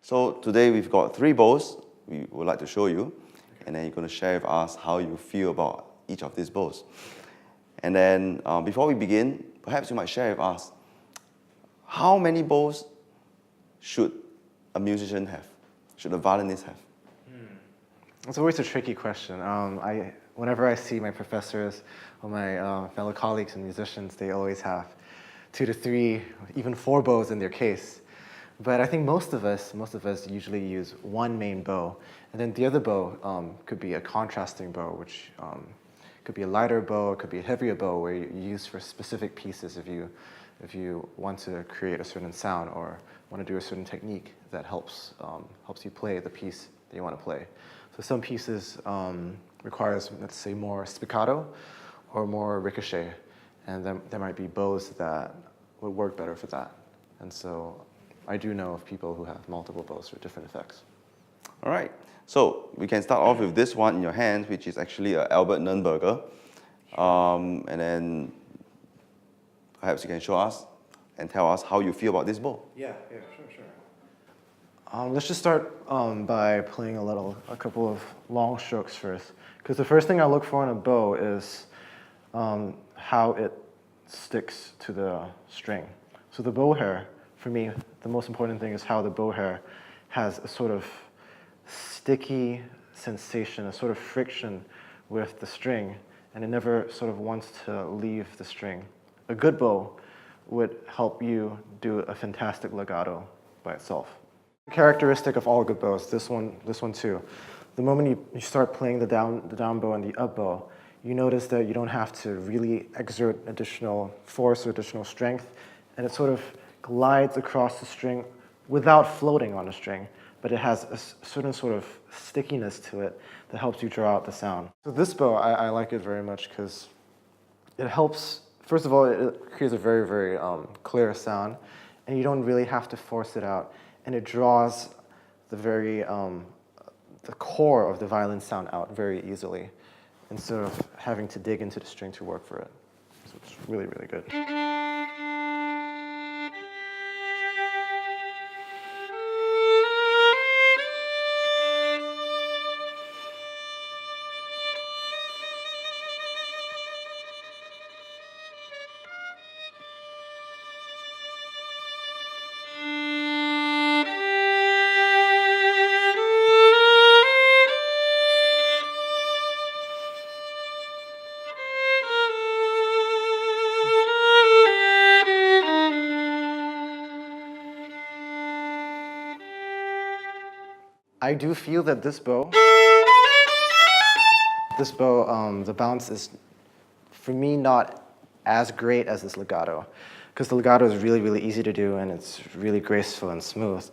So today we've got 3 bows we would like to show you, and then you're going to share with us how you feel about each of these bows. And then before we begin, perhaps you might share with us, how many bows should a musician have? Should a violinist have? It's always a tricky question. Whenever I see my professors or my fellow colleagues and musicians, they always have 2 to 3, even 4 bows in their case. But I think most of us usually use one main bow, and then the other bow could be a contrasting bow, which could be a lighter bow, it could be a heavier bow, where you use for specific pieces if you want to create a certain sound or want to do a certain technique that helps you play the piece that you want to play. So some pieces requires, let's say, more spiccato or more ricochet, and then there might be bows that would work better for that. And so I do know of people who have multiple bows for different effects. All right, so we can start off with this one in your hand, which is actually an Albert Nürnberger. And then perhaps you can show us and tell us how you feel about this bow. Yeah, sure. Let's just start by playing a couple of long strokes first. Because the first thing I look for in a bow is how it sticks to the string. So the bow hair, for me, the most important thing is how the bow hair has a sort of sticky sensation, a sort of friction with the string, and it never sort of wants to leave the string. A good bow would help you do a fantastic legato by itself. Characteristic of all good bows, this one too. The moment you start playing the down bow and the up bow, you notice that you don't have to really exert additional force or additional strength, and it sort of glides across the string without floating on the string, but it has a certain sort of stickiness to it that helps you draw out the sound. So this bow, I like it very much because it helps, first of all, it creates a very, very clear sound, and you don't really have to force it out, and it draws the core of the violin sound out very easily, instead of having to dig into the string to work for it. So it's really, really good. I do feel that this bow, the bounce is, for me, not as great as this legato, because the legato is really, really easy to do, and it's really graceful and smooth.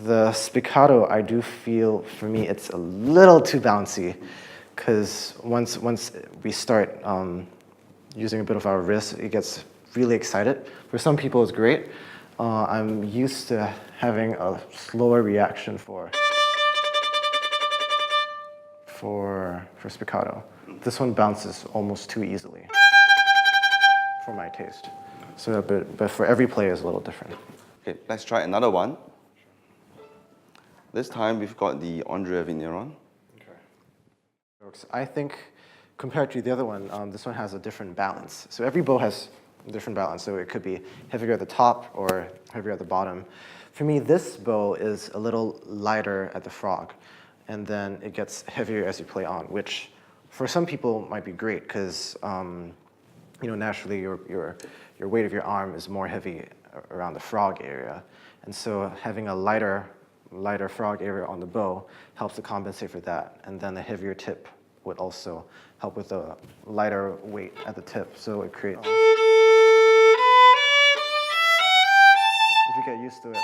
The spiccato, I do feel, for me, it's a little too bouncy, because once we start using a bit of our wrist, it gets really excited. For some people, it's great. I'm used to having a slower reaction for spiccato. This one bounces almost too easily for my taste. So, but for every player is a little different. Okay, let's try another one. This time we've got the Andrea Vigneron. Okay. I think compared to the other one, this one has a different balance. So every bow has a different balance. So it could be heavier at the top or heavier at the bottom. For me, this bow is a little lighter at the frog, and then it gets heavier as you play on, which for some people might be great because naturally your weight of your arm is more heavy around the frog area, and so having a lighter frog area on the bow helps to compensate for that, and then the heavier tip would also help with the lighter weight at the tip, so it creates. If you get used to it.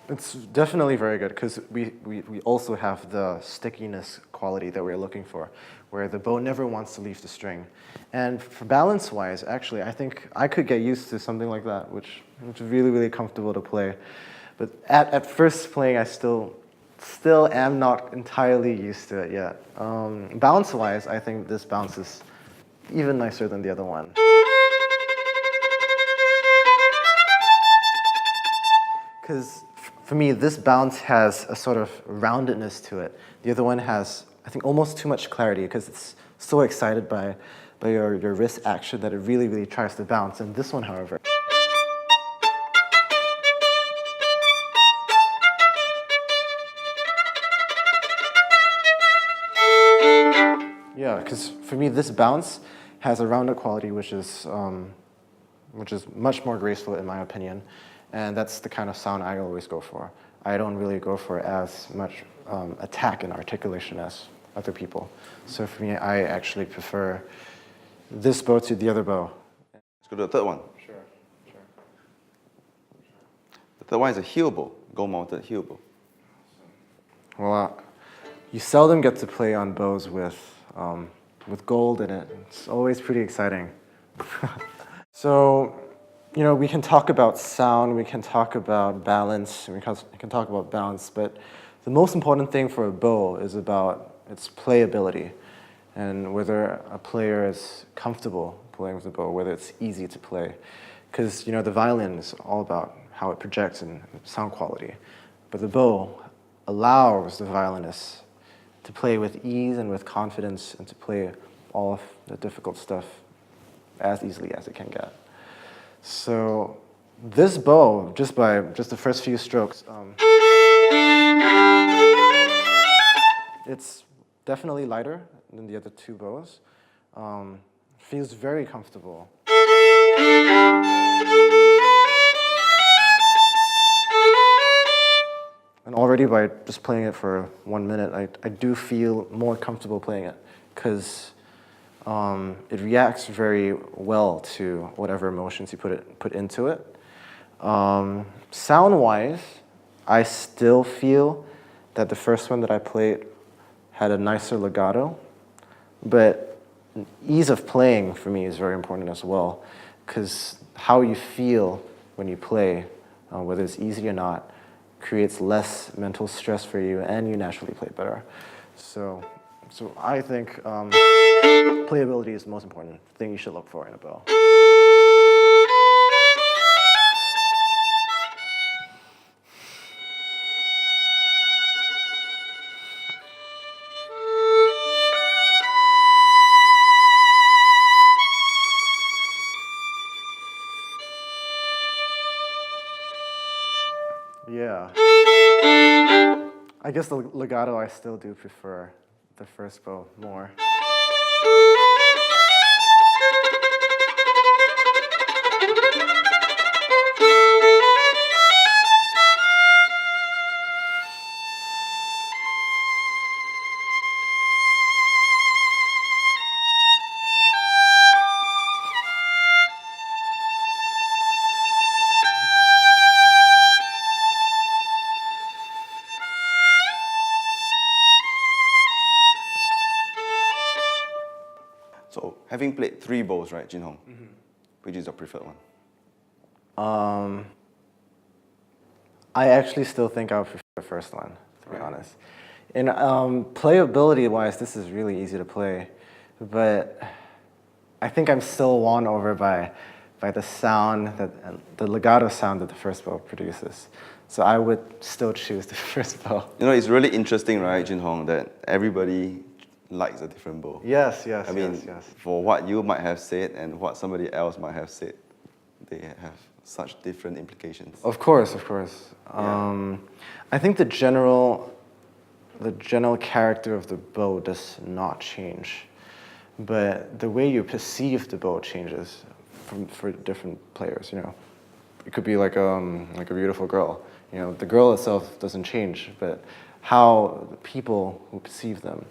It's definitely very good because we also have the stickiness quality that we're looking for, where the bow never wants to leave the string. And for balance-wise, actually, I think I could get used to something like that, which is really, really comfortable to play. But at first playing, I still am not entirely used to it yet. Balance-wise, I think this bounce is even nicer than the other one. Because for me, this bounce has a sort of roundedness to it. The other one has, I think, almost too much clarity because it's so excited by your wrist action that it really, really tries to bounce. And this one, however, yeah, because for me, this bounce has a rounded quality which is much more graceful in my opinion. And that's the kind of sound I always go for. I don't really go for as much attack and articulation as other people. So for me, I actually prefer this bow to the other bow. Let's go to the third one. Sure. The third one is a heel bow, gold-mounted heel bow. Well, you seldom get to play on bows with gold in it. It's always pretty exciting. So, you know, we can talk about sound, we can talk about balance, we can talk about bounce, but the most important thing for a bow is about its playability and whether a player is comfortable playing with the bow, whether it's easy to play. Because, you know, the violin is all about how it projects and sound quality, but the bow allows the violinist to play with ease and with confidence and to play all of the difficult stuff as easily as it can get. So this bow, just the first few strokes, it's definitely lighter than the other two bows. Feels very comfortable. And already by just playing it for 1 minute, I do feel more comfortable playing it because it reacts very well to whatever emotions you put into it. Sound-wise, I still feel that the first one that I played had a nicer legato, but ease of playing for me is very important as well, because how you feel when you play, whether it's easy or not, creates less mental stress for you, and you naturally play better. So I think playability is the most important thing you should look for in a bow. Yeah. I guess the legato I still do prefer the first bow more. So, having played 3 bows, right, Jun Hong? Mm-hmm. Which is your preferred one? I actually still think I would prefer the first one, to be honest. And playability-wise, this is really easy to play, but I think I'm still won over by the sound, the legato sound that the first bow produces. So I would still choose the first bow. You know, it's really interesting, right, Jun Hong, that everybody likes a different bow. Yes. I mean, for what you might have said and what somebody else might have said, they have such different implications. Of course. Yeah. I think the general character of the bow does not change, but the way you perceive the bow changes for different players. You know, it could be like a beautiful girl. You know, the girl itself doesn't change, but how the people who perceive them.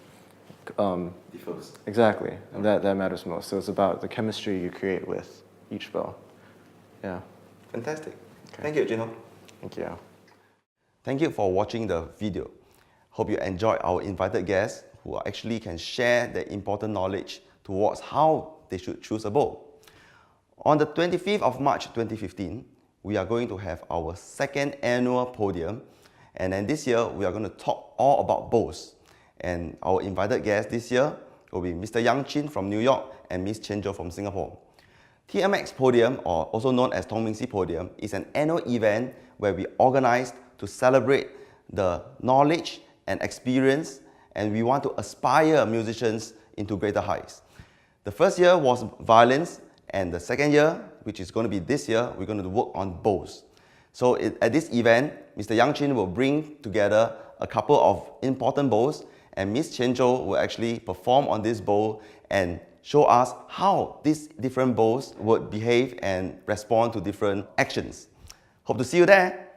Differs. Exactly, and that matters most. So it's about the chemistry you create with each bow. Yeah. Fantastic. Okay. Thank you, Jun Hong. Thank you. Thank you for watching the video. Hope you enjoyed our invited guests who actually can share their important knowledge towards how they should choose a bow. On the 25th of March 2015, we are going to have our second annual podium, and then this year we are going to talk all about bows. And our invited guests this year will be Mr. Yang Qin from New York and Miss Chen Zhou from Singapore. TMX Podium, or also known as Tong Ming Xi Podium, is an annual event where we organize to celebrate the knowledge and experience, and we want to aspire musicians into greater heights. The first year was violins, and the second year, which is going to be this year, we're going to work on bows. So at this event, Mr. Yang Qin will bring together a couple of important bows, and Miss Qian Zhou will actually perform on this bow and show us how these different bows would behave and respond to different actions. Hope to see you there.